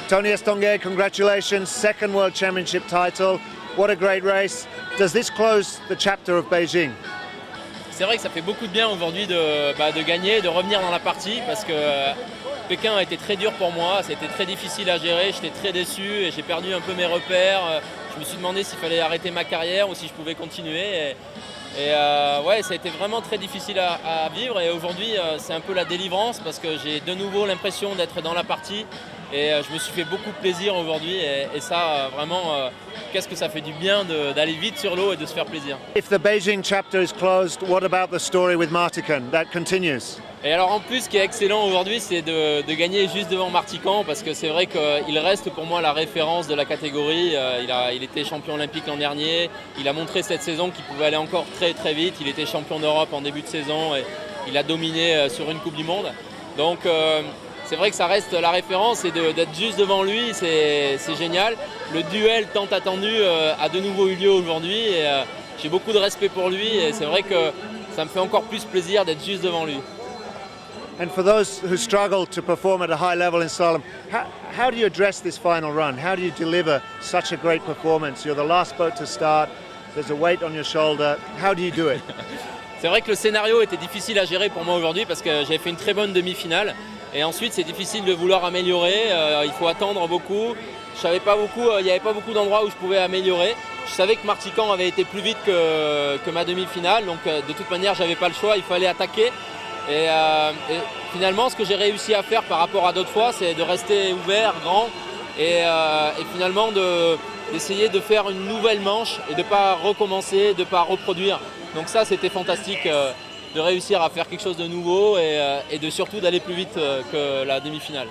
Tony Estanguet, congratulations, second World Championship title. What a great race. Does this close the chapter of Beijing? C'est vrai que ça fait beaucoup de bien aujourd'hui de gagner, de revenir dans la partie parce que Pékin a été très dur pour moi, ça a été très difficile à gérer, j'étais très déçu et j'ai perdu un peu mes repères. Je me suis demandé s'il fallait arrêter ma carrière ou si je pouvais continuer. Ouais, ça a été vraiment très difficile à vivre et aujourd'hui c'est un peu la délivrance parce que j'ai de nouveau l'impression d'être dans la partie et je me suis fait beaucoup de plaisir aujourd'hui et ça vraiment qu'est-ce que ça fait du bien d'aller vite sur l'eau et de se faire plaisir. If the Beijing chapter is closed, what about the story with Martican? That continues. Et alors en plus ce qui est excellent aujourd'hui c'est de gagner juste devant Martican parce que c'est vrai qu'il reste pour moi la référence de la catégorie. Il était champion olympique l'an dernier, il a montré cette saison qu'il pouvait aller encore très très vite, il était champion d'Europe en début de saison et il a dominé sur une Coupe du Monde. Donc c'est vrai que ça reste la référence et d'être juste devant lui c'est génial. Le duel tant attendu a de nouveau eu lieu aujourd'hui et j'ai beaucoup de respect pour lui et c'est vrai que ça me fait encore plus plaisir d'être juste devant lui. And for those who struggle to perform at a high level in slalom, how do you address this final run? How do you deliver such a great performance? You're the last boat to start, there's a weight on your shoulder. How do you do it? C'est vrai que le scénario était difficile à gérer pour moi aujourd'hui parce que j'avais fait une très bonne demi-finale et ensuite c'est difficile de vouloir améliorer, il faut attendre beaucoup. Je savais pas beaucoup, il n'y avait pas beaucoup d'endroits où je pouvais améliorer. Je savais que Martican avait été plus vite que ma demi-finale, donc de toute manière j'avais pas le choix, il fallait attaquer. Et finalement, ce que j'ai réussi à faire par rapport à d'autres fois, c'est de rester ouvert, grand, et finalement d'essayer de faire une nouvelle manche et de ne pas recommencer, de ne pas reproduire. Donc ça, c'était fantastique de réussir à faire quelque chose de nouveau et de surtout d'aller plus vite que la demi-finale.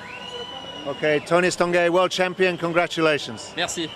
Okay, Tony Estanguet, world champion, congratulations. Merci.